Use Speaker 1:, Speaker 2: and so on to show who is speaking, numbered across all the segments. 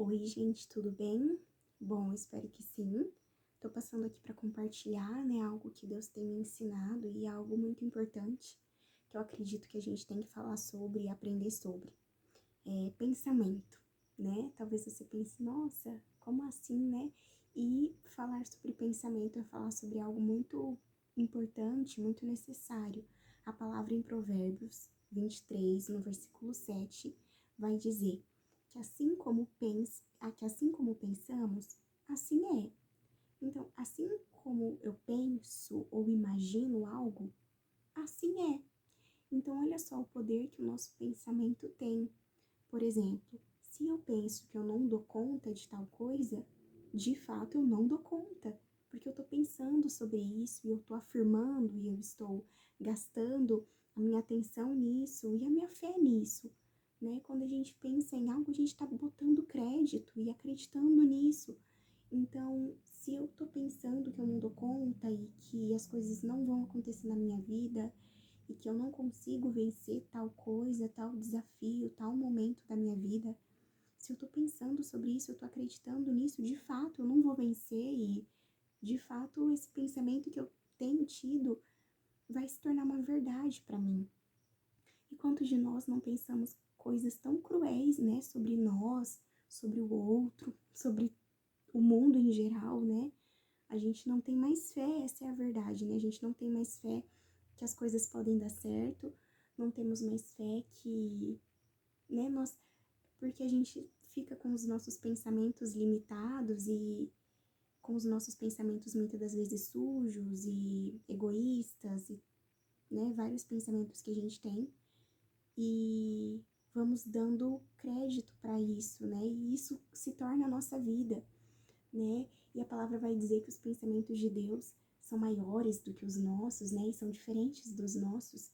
Speaker 1: Oi, gente, tudo bem? Bom, espero que sim. Tô passando aqui para compartilhar, né, algo que Deus tem me ensinado e algo muito importante que eu acredito que a gente tem que falar sobre e aprender sobre. Pensamento, né? Talvez você pense, nossa, como assim, né? E falar sobre pensamento é falar sobre algo muito importante, muito necessário. A palavra em Provérbios 23, no versículo 7, vai dizer que assim como pensamos, assim é. Então, assim como eu penso ou imagino algo, assim é. Então, olha só o poder que o nosso pensamento tem. Por exemplo, se eu penso que eu não dou conta de tal coisa, de fato eu não dou conta, porque eu estou pensando sobre isso e eu estou afirmando e eu estou gastando a minha atenção nisso e a minha fé nisso, né? Quando a gente pensa em algo, a gente está botando crédito e acreditando nisso. Então, se eu estou pensando que eu não dou conta e que as coisas não vão acontecer na minha vida, e que eu não consigo vencer tal coisa, tal desafio, tal momento da minha vida, se eu tô pensando sobre isso, eu tô acreditando nisso, de fato eu não vou vencer e de fato esse pensamento que eu tenho tido vai se tornar uma verdade para mim. E quantos de nós não pensamos coisas tão cruéis, né, sobre nós, sobre o outro, sobre o mundo em geral, né? A gente não tem mais fé, essa é a verdade, né? A gente não tem mais fé que as coisas podem dar certo, não temos mais fé que, né, porque a gente fica com os nossos pensamentos limitados e com os nossos pensamentos muitas das vezes sujos e egoístas e, né, vários pensamentos que a gente tem e vamos dando crédito para isso, né? E isso se torna a nossa vida, né? E a palavra vai dizer que os pensamentos de Deus são maiores do que os nossos, né? E são diferentes dos nossos.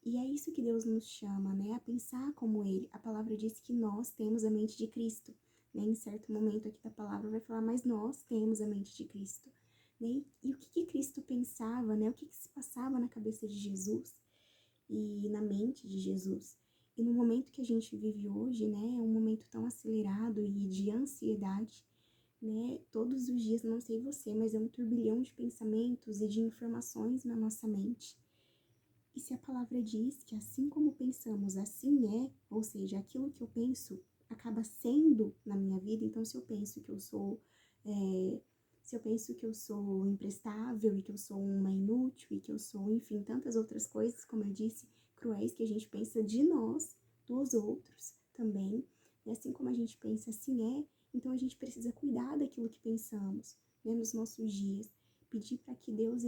Speaker 1: E é isso que Deus nos chama, né? A pensar como Ele. A palavra diz que nós temos a mente de Cristo, né? Em certo momento aqui da palavra vai falar, mas nós temos a mente de Cristo, né? E o que Cristo pensava, né? O que se passava na cabeça de Jesus e na mente de Jesus. E no momento que a gente vive hoje, né? É um momento tão acelerado e de ansiedade, né? Todos os dias, não sei você, mas é um turbilhão de pensamentos e de informações na nossa mente. E se a palavra diz que assim como pensamos, assim é, ou seja, aquilo que eu penso acaba sendo na minha vida, então se eu penso que eu sou, se eu penso que eu sou imprestável e que eu sou uma inútil e que eu sou, enfim, tantas outras coisas, como eu disse, cruéis que a gente pensa de nós, dos outros também, e assim como a gente pensa, assim é, então a gente precisa cuidar daquilo que pensamos, né, nos nossos dias, pedir para que Deus,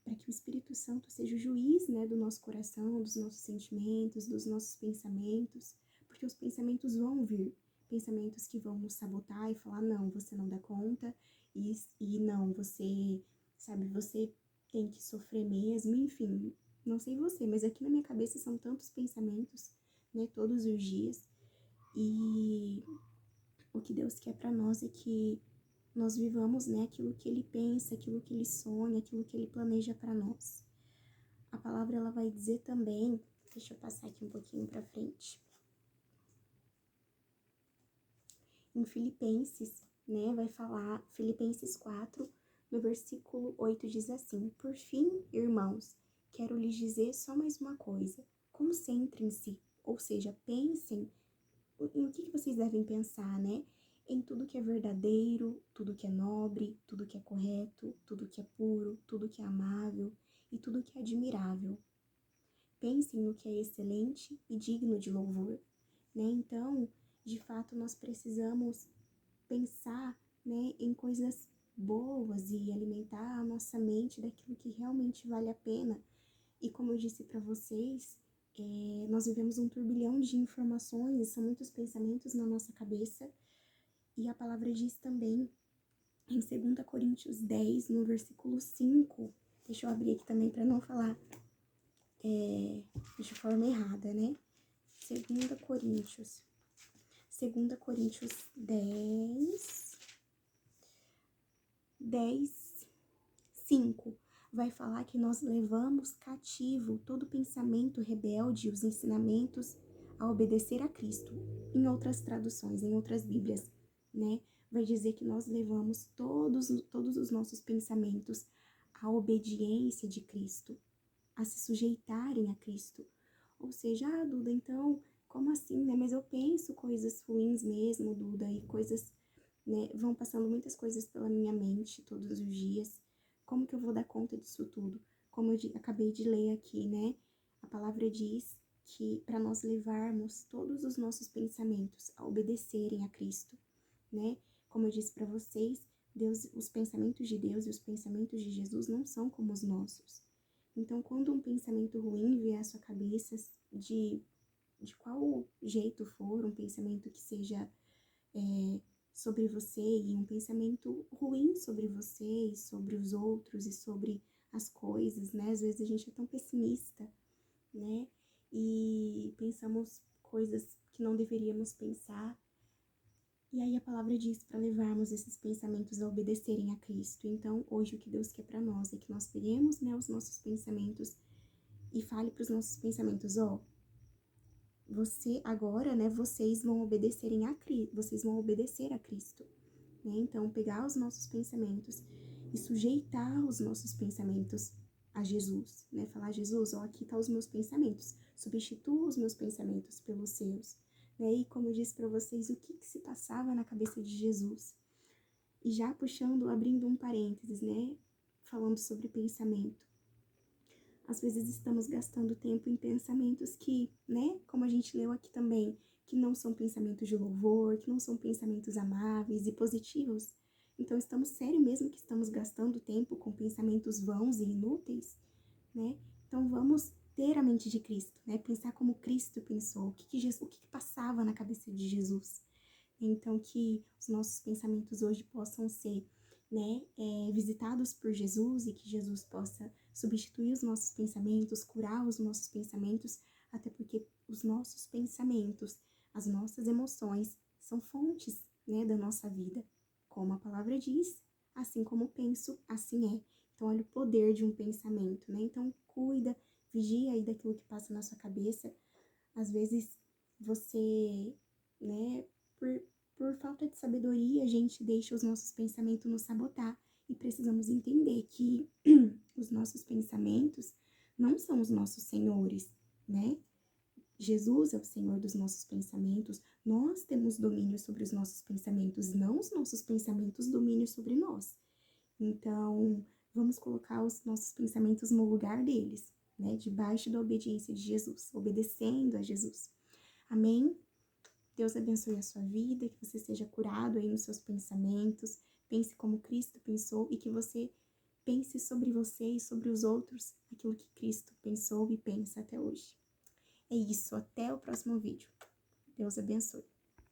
Speaker 1: para que o Espírito Santo seja o juiz, né, do nosso coração, dos nossos sentimentos, dos nossos pensamentos, porque os pensamentos vão vir, pensamentos que vão nos sabotar e falar, não, você não dá conta, e não, você, sabe, você tem que sofrer mesmo, enfim, não sei você, mas aqui na minha cabeça são tantos pensamentos, né, todos os dias, e o que Deus quer para nós é que nós vivamos, né, aquilo que Ele pensa, aquilo que Ele sonha, aquilo que Ele planeja para nós. A palavra ela vai dizer também, deixa eu passar aqui um pouquinho para frente. Em Filipenses, né, vai falar, Filipenses 4, no versículo 8 diz assim: Por fim, irmãos, quero lhes dizer só mais uma coisa. Concentrem-se, ou seja, pensem em o que vocês devem pensar, né? Em tudo que é verdadeiro, tudo que é nobre, tudo que é correto, tudo que é puro, tudo que é amável e tudo que é admirável. Pensem no que é excelente e digno de louvor, né? Então, de fato, nós precisamos pensar, né, em coisas boas e alimentar a nossa mente daquilo que realmente vale a pena. E como eu disse para vocês, nós vivemos um turbilhão de informações, são muitos pensamentos na nossa cabeça. E a palavra diz também, em 2 Coríntios 10, no versículo 5, deixa eu abrir aqui também para não falar de forma errada, né? 2 Coríntios 10, 5, vai falar que nós levamos cativo todo pensamento rebelde, os ensinamentos a obedecer a Cristo. Em outras traduções, em outras Bíblias, né? Vai dizer que nós levamos todos os nossos pensamentos à obediência de Cristo, a se sujeitarem a Cristo. Ou seja, Duda, então, como assim, né? Mas eu penso coisas ruins mesmo, Duda, e coisas, né? Vão passando muitas coisas pela minha mente todos os dias. Como que eu vou dar conta disso tudo? Como eu acabei de ler aqui, né? A palavra diz que para nós levarmos todos os nossos pensamentos a obedecerem a Cristo, né? Como eu disse para vocês, Deus, os pensamentos de Deus e os pensamentos de Jesus não são como os nossos. Então, quando um pensamento ruim vier à sua cabeça, de qual jeito for, um pensamento que seja sobre você e um pensamento ruim sobre você e sobre os outros e sobre as coisas, né? Às vezes a gente é tão pessimista, né? E pensamos coisas que não deveríamos pensar. E aí a palavra diz para levarmos esses pensamentos a obedecerem a Cristo. Então, hoje o que Deus quer para nós é que nós peguemos, né, os nossos pensamentos e fale para os nossos pensamentos, você agora, né, vocês vão obedecerem a Cristo, vocês vão obedecer a Cristo, né? Então, pegar os nossos pensamentos e sujeitar os nossos pensamentos a Jesus, né? Falar, Jesus, aqui tá os meus pensamentos, substitua os meus pensamentos pelos seus, né? E como eu disse para vocês, o que se passava na cabeça de Jesus? E já puxando, abrindo um parênteses, né? Falando sobre pensamento. Às vezes estamos gastando tempo em pensamentos que, né, como a gente leu aqui também, que não são pensamentos de louvor, que não são pensamentos amáveis e positivos. Então, estamos sério mesmo que estamos gastando tempo com pensamentos vãos e inúteis, né? Então, vamos ter a mente de Cristo, né? Pensar como Cristo pensou, o que passava na cabeça de Jesus. Então, que os nossos pensamentos hoje possam ser, né, visitados por Jesus e que Jesus possa substituir os nossos pensamentos, curar os nossos pensamentos, até porque os nossos pensamentos, as nossas emoções são fontes, né, da nossa vida. Como a palavra diz, assim como penso, assim é. Então, olha o poder de um pensamento, né? Então, cuida, vigia aí daquilo que passa na sua cabeça. Às vezes, você, né, por falta de sabedoria, a gente deixa os nossos pensamentos nos sabotar. E precisamos entender que os nossos pensamentos não são os nossos senhores, né? Jesus é o Senhor dos nossos pensamentos. Nós temos domínio sobre os nossos pensamentos, não os nossos pensamentos domínio sobre nós. Então, vamos colocar os nossos pensamentos no lugar deles, né? Debaixo da obediência de Jesus, obedecendo a Jesus. Amém? Deus abençoe a sua vida, que você seja curado aí nos seus pensamentos, pense como Cristo pensou e que você pense sobre você e sobre os outros aquilo que Cristo pensou e pensa até hoje. É isso, até o próximo vídeo. Deus abençoe.